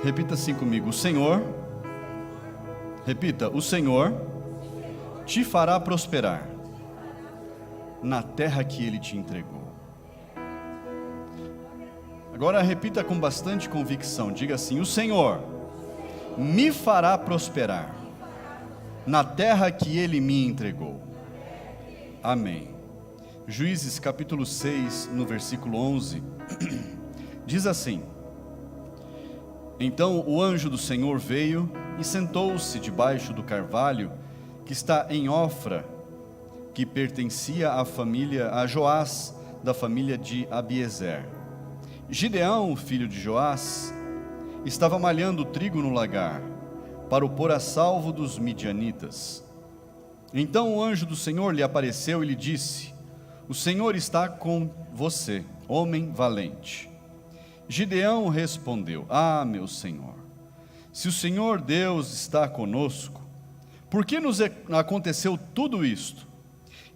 Repita assim comigo: o Senhor, repita, o Senhor te fará prosperar na terra que Ele te entregou. Agora repita com bastante convicção, diga assim: o Senhor me fará prosperar na terra que Ele me entregou. Amém. Juízes capítulo 6, no versículo 11, diz assim: então o anjo do Senhor veio e sentou-se debaixo do carvalho que está em Ofra, que pertencia a Joás, da família de Abiezer. Gideão, filho de Joás, estava malhando trigo no lagar, para o pôr a salvo dos midianitas. Então o anjo do Senhor lhe apareceu e lhe disse: o Senhor está com você, homem valente. Gideão respondeu: ah, meu Senhor, se o Senhor Deus está conosco, por que nos aconteceu tudo isto?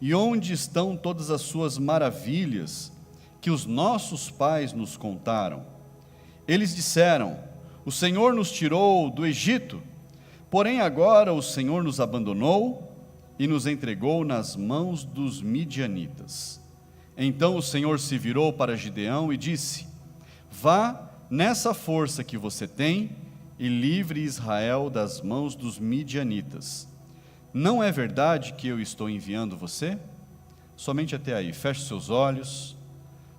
E onde estão todas as suas maravilhas que os nossos pais nos contaram? Eles disseram: o Senhor nos tirou do Egito, porém agora o Senhor nos abandonou e nos entregou nas mãos dos midianitas. Então o Senhor se virou para Gideão e disse: vá nessa força que você tem e livre Israel das mãos dos midianitas. Não é verdade que eu estou enviando você? Somente até aí, feche seus olhos,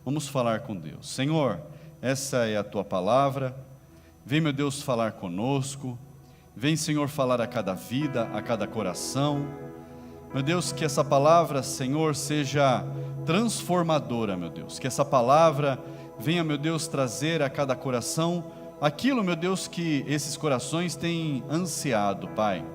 vamos falar com Deus. Senhor, essa é a tua palavra, vem, meu Deus, falar conosco, vem, Senhor, falar a cada vida, a cada coração. Meu Deus, que essa palavra, Senhor, seja transformadora, meu Deus, que essa palavra venha, meu Deus, trazer a cada coração aquilo, meu Deus, que esses corações têm ansiado, Pai.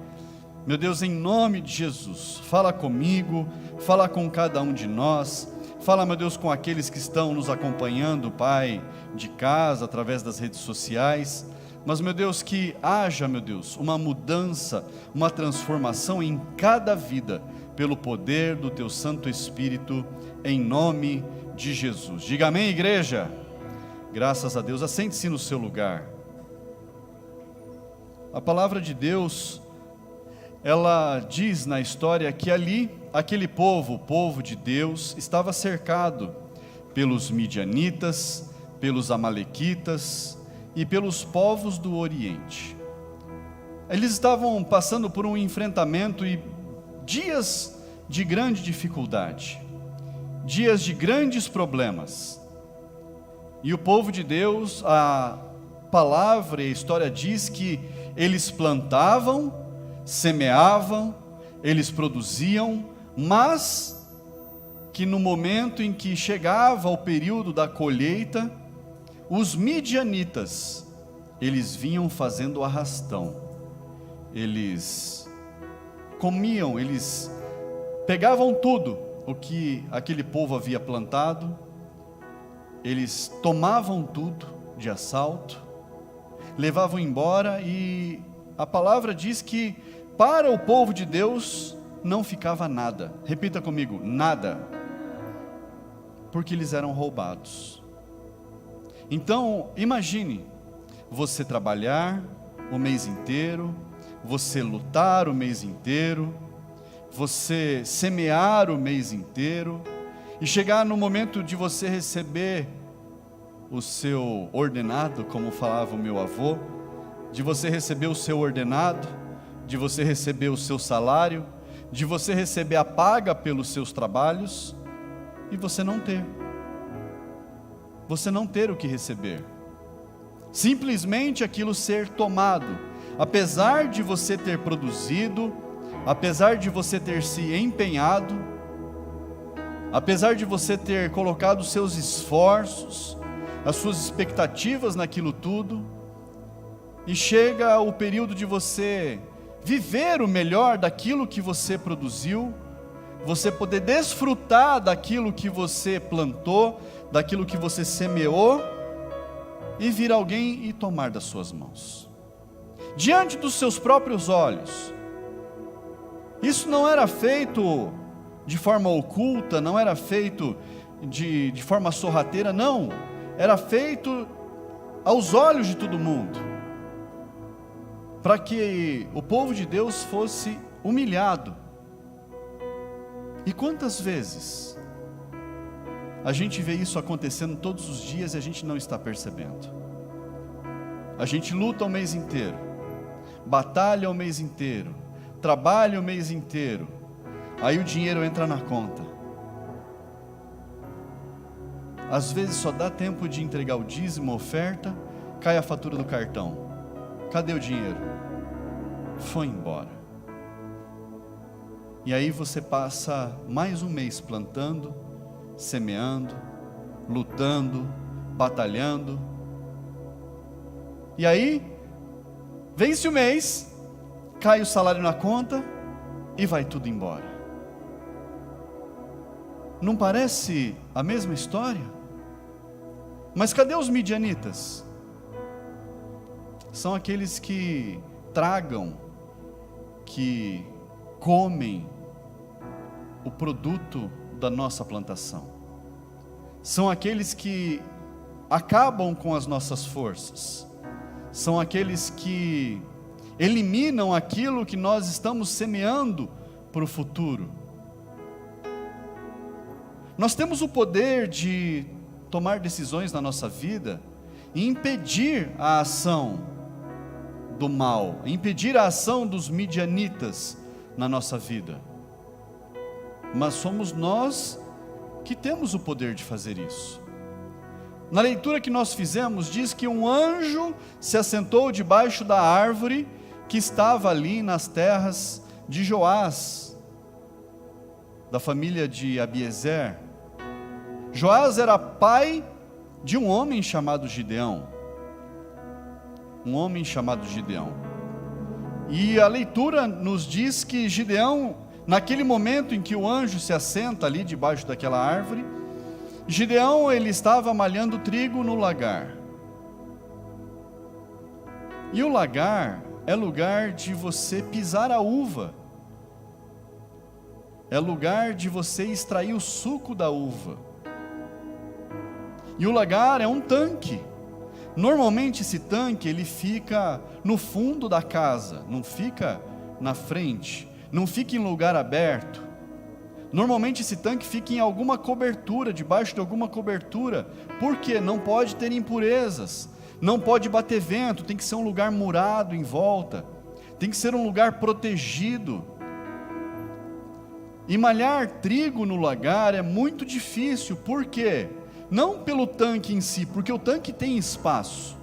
Meu Deus, em nome de Jesus, fala comigo, fala com cada um de nós, fala, meu Deus, com aqueles que estão nos acompanhando, Pai, de casa, através das redes sociais, mas, meu Deus, que haja, meu Deus, uma mudança, uma transformação em cada vida, pelo poder do Teu Santo Espírito, em nome de Jesus. Diga amém, igreja. Graças a Deus. Assente-se no seu lugar. A palavra de Deus, ela diz na história que ali, aquele povo, o povo de Deus, estava cercado pelos midianitas, pelos amalequitas e pelos povos do Oriente. Eles estavam passando por um enfrentamento e dias de grande dificuldade, dias de grandes problemas. E o povo de Deus, a palavra e a história diz que eles plantavam, semeavam, eles produziam, mas que no momento em que chegava o período da colheita, os midianitas, eles vinham fazendo arrastão, eles comiam, eles pegavam tudo o que aquele povo havia plantado, eles tomavam tudo de assalto, levavam embora, e a palavra diz que para o povo de Deus não ficava nada. Repita comigo: nada, porque eles eram roubados. Então, imagine você trabalhar o mês inteiro, você lutar o mês inteiro, você semear o mês inteiro, e chegar no momento de você receber o seu ordenado, como falava o meu avô, de você receber o seu ordenado, de você receber o seu salário, de você receber a paga pelos seus trabalhos, e você não ter o que receber, simplesmente aquilo ser tomado, apesar de você ter produzido, apesar de você ter se empenhado, apesar de você ter colocado os seus esforços, as suas expectativas naquilo tudo, e chega o período de você viver o melhor daquilo que você produziu, você poder desfrutar daquilo que você plantou, daquilo que você semeou, e vir alguém e tomar das suas mãos, diante dos seus próprios olhos. Isso não era feito de forma oculta, não era feito de forma sorrateira, não, era feito aos olhos de todo mundo. para que o povo de Deus fosse humilhado. E quantas vezes a gente vê isso acontecendo todos os dias e a gente não está percebendo? A gente luta o mês inteiro, batalha o mês inteiro, trabalha o mês inteiro, aí o dinheiro entra na conta. Às vezes só dá tempo de entregar o dízimo, a oferta, cai a fatura do cartão. Cadê o dinheiro? Foi embora. E aí você passa mais um mês plantando, semeando, lutando, batalhando. E aí, vence o mês, cai o salário na conta e vai tudo embora. Não parece a mesma história? Mas cadê os midianitas? São aqueles que tragam, que comem o produto da nossa plantação. São aqueles que acabam com as nossas forças. São aqueles que eliminam aquilo que nós estamos semeando para o futuro. Nós temos o poder de tomar decisões na nossa vida e impedir a ação do mal, impedir a ação dos midianitas na nossa vida. Mas somos nós que temos o poder de fazer isso. Na leitura que nós fizemos, diz que um anjo se assentou debaixo da árvore que estava ali nas terras de Joás, da família de Abiezer. Joás era pai de um homem chamado Gideão. E a leitura nos diz que Gideão, naquele momento em que o anjo se assenta ali debaixo daquela árvore, Gideão, ele estava malhando trigo no lagar. E o lagar é lugar de você pisar a uva. É lugar de você extrair o suco da uva. E o lagar é um tanque. Normalmente esse tanque, ele fica no fundo da casa, não fica na frente, não fica em lugar aberto. Normalmente esse tanque fica em alguma cobertura, debaixo de alguma cobertura. Por quê? Não pode ter impurezas, não pode bater vento, tem que ser um lugar murado em volta, tem que ser um lugar protegido. E malhar trigo no lagar é muito difícil. Por quê? Não pelo tanque em si, porque o tanque tem espaço,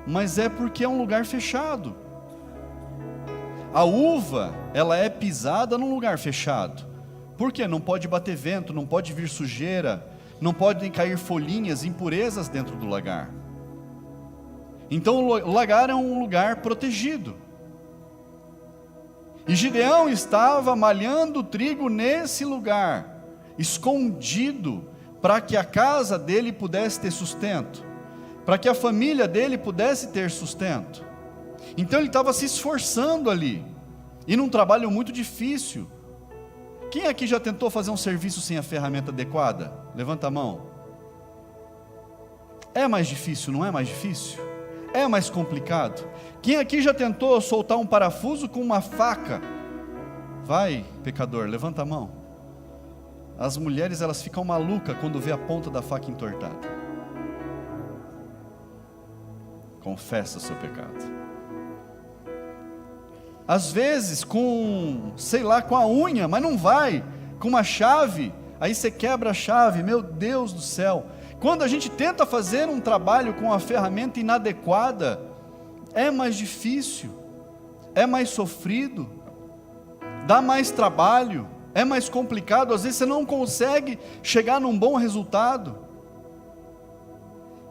mas é porque é um lugar fechado. A uva, ela é pisada num lugar fechado. Por quê? Não pode bater vento, não pode vir sujeira, não podem cair folhinhas, impurezas dentro do lagar. Então o lagar é um lugar protegido. E Gideão estava malhando trigo nesse lugar, escondido, para que a casa dele pudesse ter sustento, para que a família dele pudesse ter sustento. Então ele estava se esforçando ali, e num trabalho muito difícil. Quem aqui já tentou fazer um serviço sem a ferramenta adequada? Levanta a mão. É mais difícil, não é mais difícil? É mais complicado? Quem aqui já tentou soltar um parafuso com uma faca? Vai, pecador, levanta a mão. As mulheres, elas ficam malucas quando vê a ponta da faca entortada. Confessa o seu pecado. Às vezes com, com a unha, mas não vai. Com uma chave, aí você quebra a chave, meu Deus do céu. Quando a gente tenta fazer um trabalho com a ferramenta inadequada, é mais difícil, é mais sofrido, dá mais trabalho, é mais complicado, às vezes você não consegue chegar num bom resultado.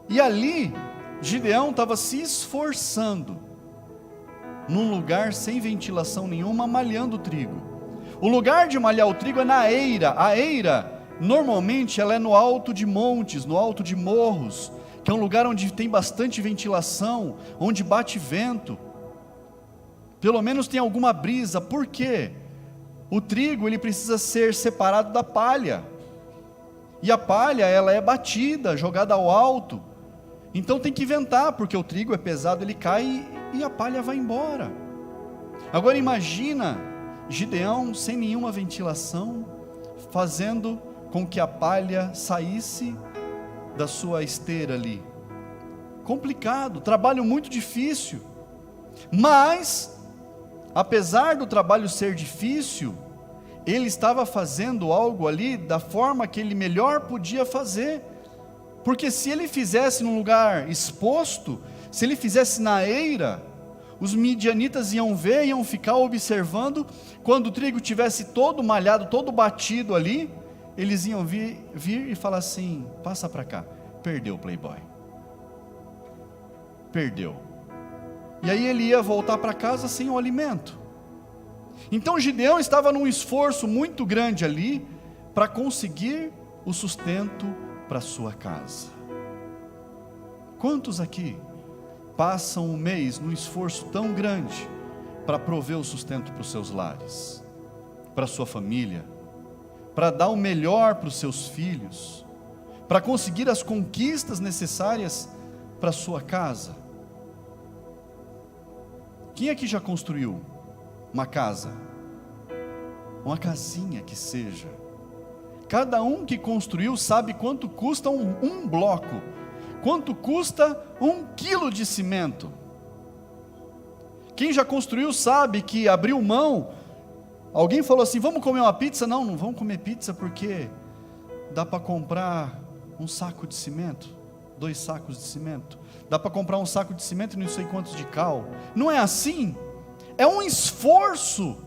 E ali, Gideão estava se esforçando, num lugar sem ventilação nenhuma, malhando o trigo. O lugar de malhar o trigo é na eira. A eira, normalmente, ela é no alto de montes, no alto de morros, que é um lugar onde tem bastante ventilação, onde bate vento, pelo menos tem alguma brisa. Por quê? O trigo, ele precisa ser separado da palha, e a palha, ela é batida, jogada ao alto. Então tem que ventar, porque o trigo é pesado, ele cai e a palha vai embora. Agora imagina Gideão sem nenhuma ventilação, fazendo com que a palha saísse da sua esteira ali. Complicado, trabalho muito difícil. Mas, apesar do trabalho ser difícil, ele estava fazendo algo ali da forma que ele melhor podia fazer. Porque se ele fizesse num lugar exposto, se ele fizesse na eira, os midianitas iam ver, iam ficar observando. Quando o trigo tivesse todo malhado, todo batido ali, eles iam vir e falar assim: passa para cá, perdeu o playboy, perdeu. E aí ele ia voltar para casa sem o alimento. Então Gideão estava num esforço muito grande ali, para conseguir o sustento para sua casa. Quantos aqui passam um mês num esforço tão grande para prover o sustento para os seus lares, para a sua família, para dar o melhor para os seus filhos, para conseguir as conquistas necessárias para a sua casa? Quem aqui já construiu uma casa? Uma casinha que seja. Cada um que construiu sabe quanto custa um bloco, quanto custa 1 quilo de cimento. Quem já construiu sabe que abriu mão. Alguém falou assim: vamos comer uma pizza? Não, não vamos comer pizza porque dá para comprar um saco de cimento, 2 sacos de cimento. Dá para comprar um saco de cimento e não sei quantos de cal. Não é assim. É um esforço.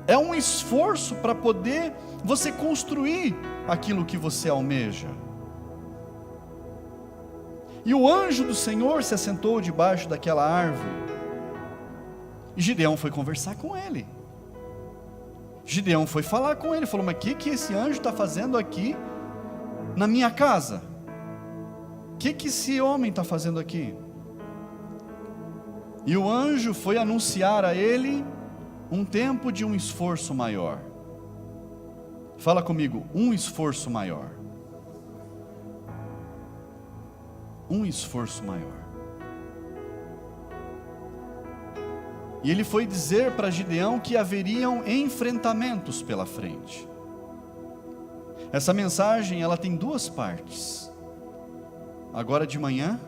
É um esforço para poder você construir aquilo que você almeja. E o anjo do Senhor se assentou debaixo daquela árvore. E Gideão foi conversar com ele. Gideão foi falar com ele. Falou: mas o que esse anjo está fazendo aqui na minha casa? O que esse homem está fazendo aqui? E o anjo foi anunciar a ele um tempo de um esforço maior. Fala comigo: um esforço maior. Um esforço maior. E ele foi dizer para Gideão que haveriam enfrentamentos pela frente. Essa mensagem, ela tem 2 partes. Agora de manhã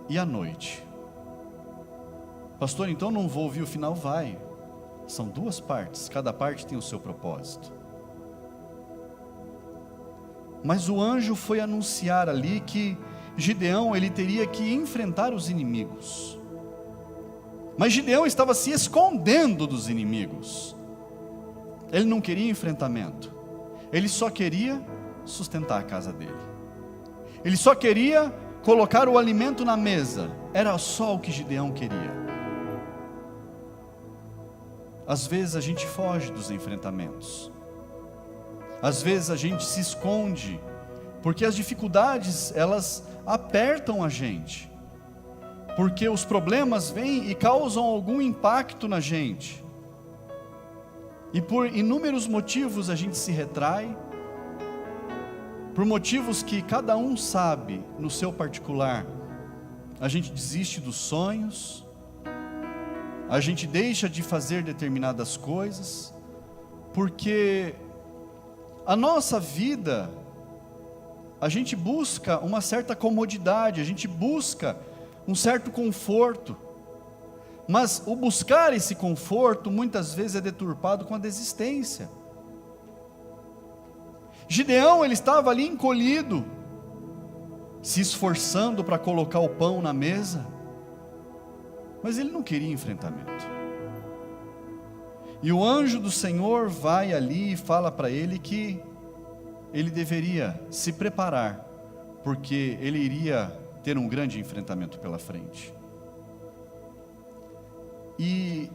e à noite. Pastor, então não vou ouvir o final? Vai. São 2 partes, cada parte tem o seu propósito. Mas o anjo foi anunciar ali que Gideão, ele teria que enfrentar os inimigos. Mas Gideão estava se escondendo dos inimigos. Ele não queria enfrentamento. Ele só queria sustentar a casa dele. Ele só queria colocar o alimento na mesa. Era só o que Gideão queria. Às vezes a gente foge dos enfrentamentos. Às vezes a gente se esconde, porque as dificuldades, elas apertam a gente. Porque os problemas vêm e causam algum impacto na gente. E por inúmeros motivos a gente se retrai. Por motivos que cada um sabe no seu particular. A gente desiste dos sonhos. A gente deixa de fazer determinadas coisas. Porque a nossa vida, a gente busca uma certa comodidade, a gente busca um certo conforto, mas o buscar esse conforto muitas vezes é deturpado com a desistência. Gideão, ele estava ali encolhido, se esforçando para colocar o pão na mesa, mas ele não queria enfrentamento. E o anjo do Senhor vai ali e fala para ele que ele deveria se preparar, porque ele iria ter um grande enfrentamento pela frente. E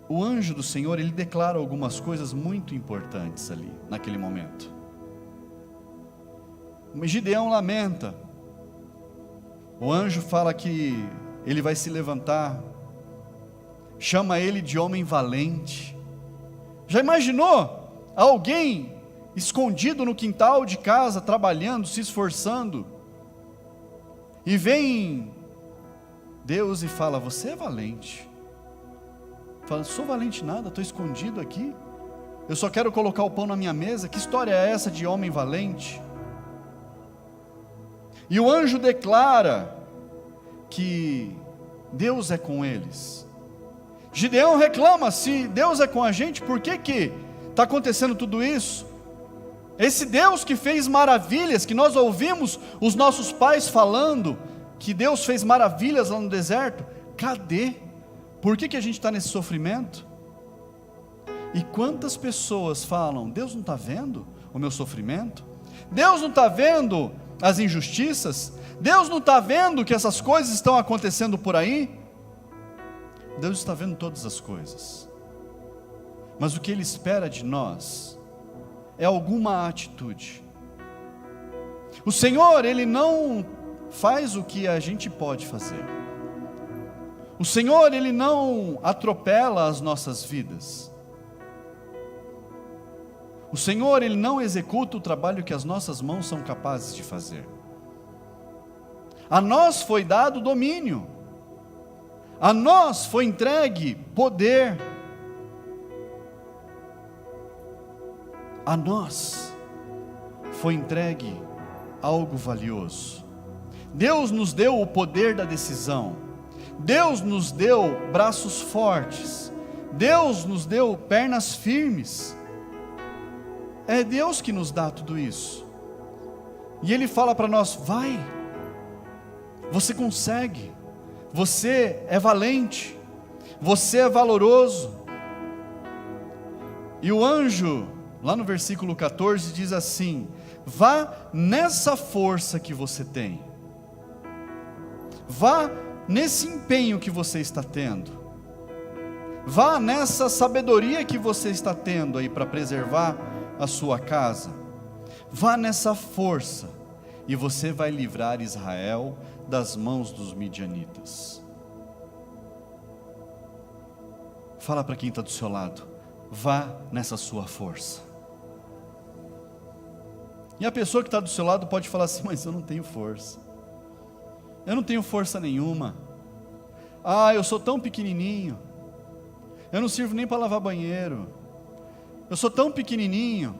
o anjo do Senhor, ele declara algumas coisas muito importantes ali, naquele momento. Mas Gideão lamenta. O anjo fala que ele vai se levantar, chama ele de homem valente. Já imaginou alguém escondido no quintal de casa, trabalhando, se esforçando, E vem Deus e fala: você é valente. Fala: sou valente nada, estou escondido aqui. Eu só quero colocar o pão na minha mesa. Que história é essa de homem valente? E o anjo declara que Deus é com eles. Gideão reclama: se Deus é com a gente, por que está acontecendo tudo isso? Esse Deus que fez maravilhas, que nós ouvimos os nossos pais falando, que Deus fez maravilhas lá no deserto, cadê? Por que a gente está nesse sofrimento? E quantas pessoas falam: Deus não está vendo o meu sofrimento? Deus não está vendo as injustiças? Deus não está vendo que essas coisas estão acontecendo por aí? Deus está vendo todas as coisas, mas o que Ele espera de nós é alguma atitude. O Senhor, Ele não faz o que a gente pode fazer. O Senhor, Ele não atropela as nossas vidas. O Senhor, Ele não executa o trabalho que as nossas mãos são capazes de fazer. A nós foi dado domínio, a nós foi entregue poder, a nós foi entregue algo valioso. Deus nos deu o poder da decisão, Deus nos deu braços fortes, Deus nos deu pernas firmes. É Deus que nos dá tudo isso. E Ele fala para nós: vai, você consegue, você é valente, você é valoroso. E o anjo, lá no versículo 14, diz assim: vá nessa força que você tem, vá nesse empenho que você está tendo, vá nessa sabedoria que você está tendo aí para preservar a sua casa, vá nessa força, e você vai livrar Israel das mãos dos midianitas. Fala para quem está do seu lado: vá nessa sua força. E a pessoa que está do seu lado pode falar assim: mas eu não tenho força, eu não tenho força nenhuma, eu sou tão pequenininho, eu não sirvo nem para lavar banheiro, eu sou tão pequenininho,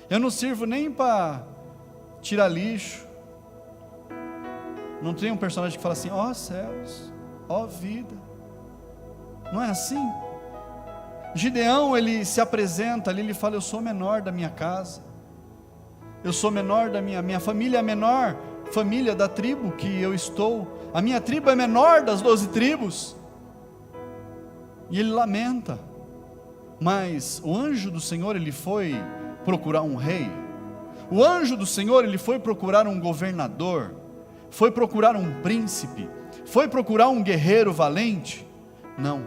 eu não sirvo nem para tirar lixo. Não tem um personagem que fala assim: ó céus, ó vida. Não é assim? Gideão, ele se apresenta ali, ele fala: eu sou o menor da minha casa, eu sou menor da minha família, é a menor família da tribo que eu estou, a minha tribo é menor das 12 tribos. E ele lamenta. Mas o anjo do Senhor, ele foi procurar um rei, o anjo do Senhor, ele foi procurar um governador, foi procurar um príncipe, foi procurar um guerreiro valente? Não,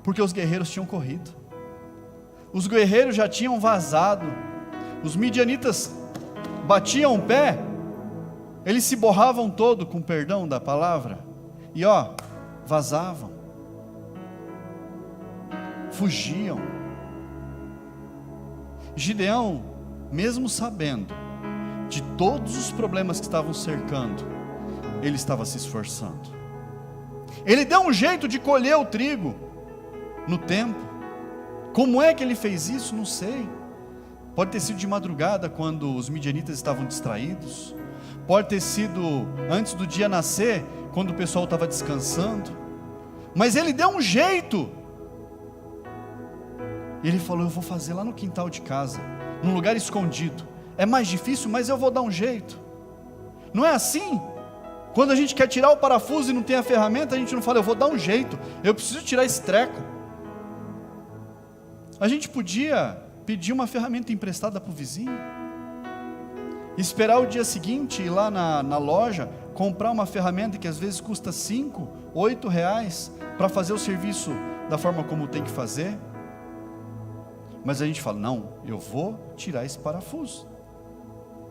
porque os guerreiros tinham corrido, os guerreiros já tinham vazado, os midianitas batiam o pé, eles se borravam todo, com perdão da palavra, e vazavam, fugiam. Gideão, mesmo sabendo de todos os problemas que estavam cercando, ele estava se esforçando. Ele deu um jeito de colher o trigo no tempo. Como é que ele fez isso? Não sei. Pode ter sido de madrugada, quando os midianitas estavam distraídos. Pode ter sido antes do dia nascer, quando o pessoal estava descansando. Mas ele deu um jeito. Ele falou: eu vou fazer lá no quintal de casa, num lugar escondido. É mais difícil, mas eu vou dar um jeito. Não é assim? Quando a gente quer tirar o parafuso e não tem a ferramenta, a gente não fala: eu vou dar um jeito, eu preciso tirar esse treco. A gente podia pedir uma ferramenta emprestada para o vizinho, esperar o dia seguinte, ir lá na loja, comprar uma ferramenta que às vezes custa 5, 8 reais, para fazer o serviço da forma como tem que fazer. Mas a gente fala: não, eu vou tirar esse parafuso,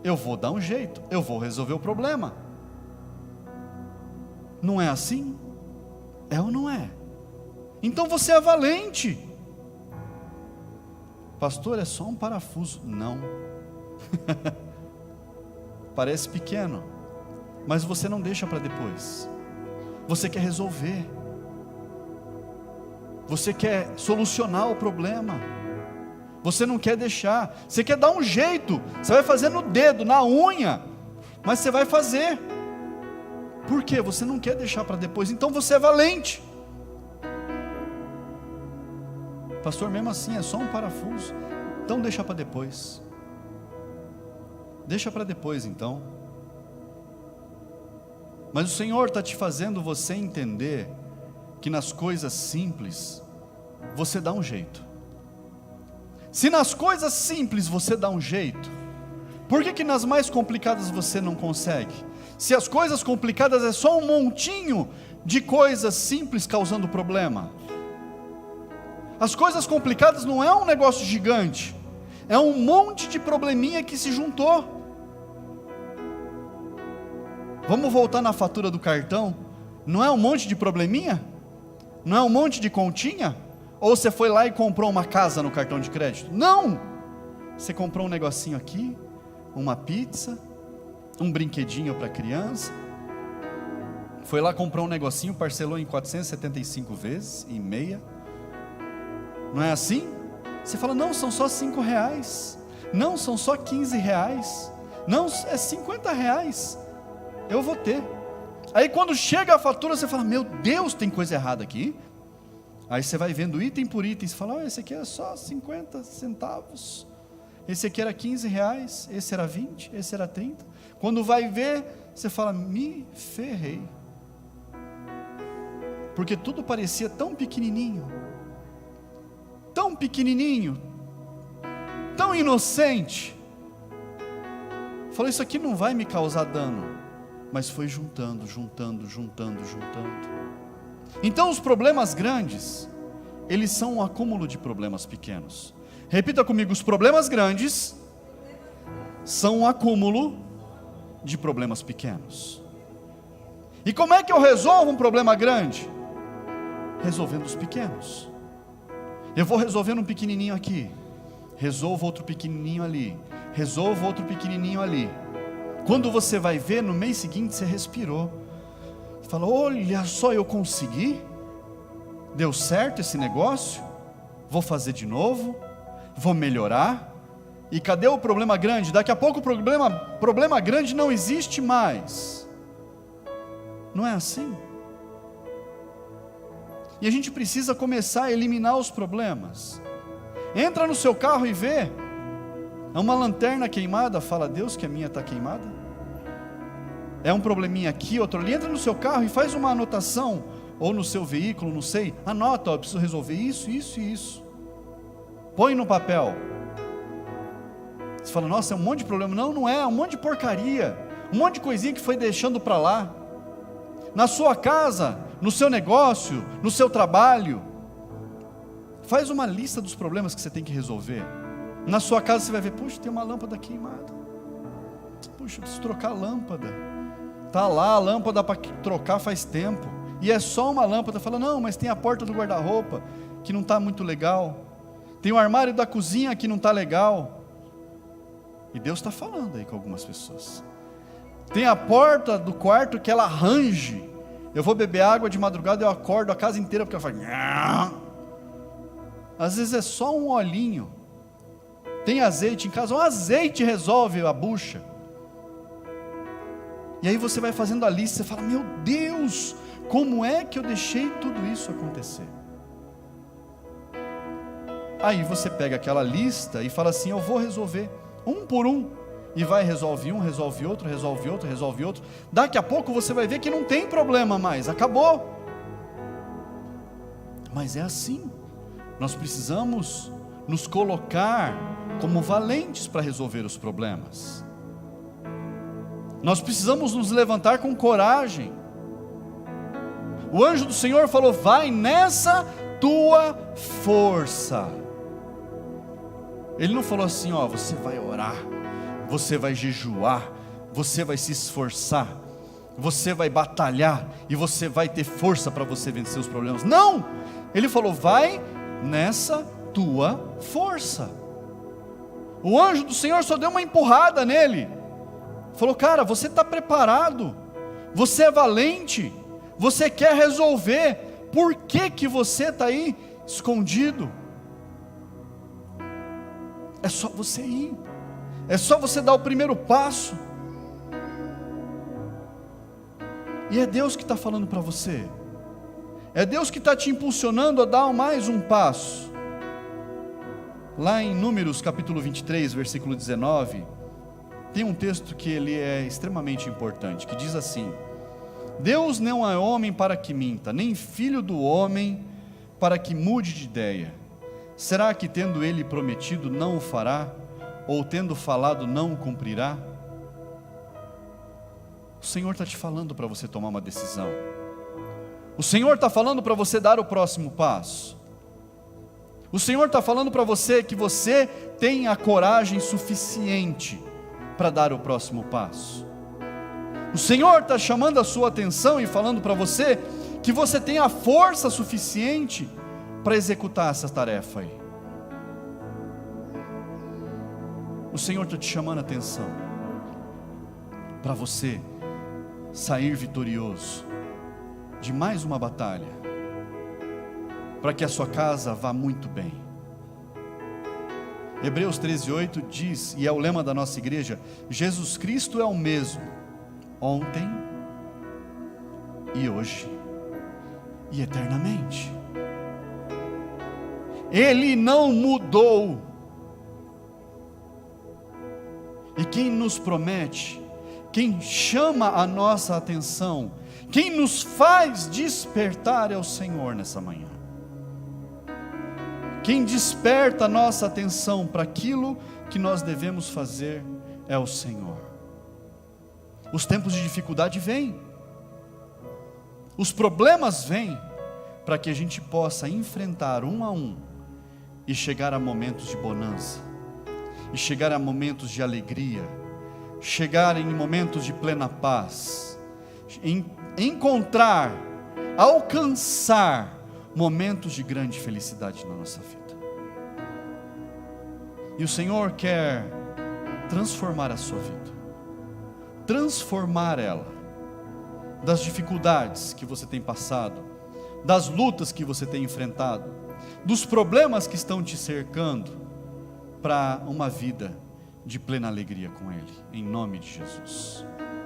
eu vou dar um jeito, eu vou resolver o problema. Não é assim? É ou não é? Então você é valente. Pastor, é só um parafuso. Não. Parece pequeno, mas você não deixa para depois. Você quer resolver. Você quer solucionar o problema. Você não quer deixar. Você quer dar um jeito. Você vai fazer no dedo, na unha, mas você vai fazer. Por quê? Você não quer deixar para depois. Então você é valente. Pastor, mesmo assim é só um parafuso. Então deixa para depois. Deixa para depois então. Mas o Senhor está te fazendo você entender que nas coisas simples você dá um jeito. Se nas coisas simples você dá um jeito, por que nas mais complicadas você não consegue? Se as coisas complicadas é só um montinho de coisas simples causando problema. As coisas complicadas não é um negócio gigante, é um monte de probleminha que se juntou. Vamos voltar na fatura do cartão? Não é um monte de probleminha? Não é um monte de continha? Ou você foi lá e comprou uma casa no cartão de crédito? Não! Você comprou um negocinho aqui, uma pizza, um brinquedinho para criança, foi lá, comprou um negocinho, parcelou em 475 vezes, e meia. Não é assim? Você fala, não, são só R$5, não, são só R$15, não, é R$50, eu vou ter. Aí quando chega a fatura, você fala, meu Deus, tem coisa errada aqui. Aí você vai vendo item por item, você fala, esse aqui é só 50 centavos, esse aqui era R$15, esse era 20, esse era 30. Quando vai ver, você fala, me ferrei. Porque tudo parecia tão pequenininho, tão inocente. Falei, isso aqui não vai me causar dano. Mas foi juntando. Então os problemas grandes, eles são um acúmulo de problemas pequenos. Repita comigo, os problemas grandes são um acúmulo de problemas pequenos. E como é que eu resolvo um problema grande? Resolvendo os pequenos. Eu vou resolvendo um pequenininho aqui, resolvo outro pequenininho ali, resolvo outro pequenininho ali. Quando você vai ver, no mês seguinte você respirou. Você fala, olha só, eu consegui. Deu certo esse negócio. Vou fazer de novo. Vou melhorar. E cadê o problema grande? Daqui a pouco o problema grande não existe mais. Não é assim? E a gente precisa começar a eliminar os problemas. Entra no seu carro e vê. É uma lanterna queimada, fala, Deus, que a minha está queimada. É um probleminha aqui, outro ali. Entra no seu carro e faz uma anotação, ou no seu veículo, não sei. Anota, eu preciso resolver isso, isso e isso. Põe no papel. Você fala, nossa, é um monte de problema. Não, não é, é um monte de porcaria. Um monte de coisinha que foi deixando para lá. Na sua casa, no seu negócio, no seu trabalho. Faz uma lista dos problemas que você tem que resolver. Na sua casa você vai ver, puxa, tem uma lâmpada queimada. Puxa, eu preciso trocar a lâmpada. Está lá a lâmpada para trocar faz tempo. E é só uma lâmpada. Fala, não, mas tem a porta do guarda-roupa que não está muito legal. Tem o armário da cozinha que não está legal. E Deus está falando aí com algumas pessoas. Tem a porta do quarto que ela range. Eu vou beber água de madrugada, eu acordo a casa inteira porque ela fala. Nhá. Às vezes é só um olhinho. Tem azeite em casa, um azeite resolve a bucha. E aí você vai fazendo a lista, você fala, meu Deus, como é que eu deixei tudo isso acontecer? Aí você pega aquela lista e fala assim, eu vou resolver, um por um. E vai, resolve um, resolve outro, resolve outro, resolve outro. Daqui a pouco você vai ver que não tem problema mais, acabou. Mas é assim, nós precisamos nos colocar como valentes para resolver os problemas. Nós precisamos nos levantar com coragem. O anjo do Senhor falou, vai nessa tua força. Ele não falou assim, ó, você vai orar, você vai jejuar, você vai se esforçar, você vai batalhar e você vai ter força para você vencer os problemas. Não! Ele falou, vai nessa tua força. O anjo do Senhor só deu uma empurrada nele. Falou, cara, você está preparado, Você é valente, você quer resolver. Por que que você está aí escondido? É só você ir, é só você dar o primeiro passo. E é Deus que está falando para você, é Deus que está te impulsionando a dar mais um passo. Lá em Números capítulo 23, versículo 19, tem um texto que ele é extremamente importante, que diz assim: Deus não é homem para que minta, nem filho do homem para que mude de ideia. Será que tendo ele prometido não o fará? Ou tendo falado não o cumprirá? O Senhor está te falando para você tomar uma decisão. O Senhor está falando para você dar o próximo passo. O Senhor está falando para você que você tem a coragem suficiente para dar o próximo passo. O Senhor está chamando a sua atenção e falando para você que você tem a força suficiente para executar essa tarefa aí. O Senhor está te chamando a atenção para você sair vitorioso de mais uma batalha, para que a sua casa vá muito bem. Hebreus 13:8 diz, e é o lema da nossa igreja: Jesus Cristo é o mesmo ontem e hoje e eternamente. Ele não mudou. E quem nos promete, quem chama a nossa atenção, quem nos faz despertar é o Senhor nessa manhã. Quem desperta a nossa atenção para aquilo que nós devemos fazer é o Senhor. Os tempos de dificuldade vêm, os problemas vêm, para que a gente possa enfrentar um a um, e chegar a momentos de bonança, e chegar a momentos de alegria, chegar em momentos de plena paz, encontrar, alcançar momentos de grande felicidade na nossa vida. E o Senhor quer transformar a sua vida, transformar ela, das dificuldades que você tem passado, das lutas que você tem enfrentado, dos problemas que estão te cercando, para uma vida de plena alegria com Ele, em nome de Jesus.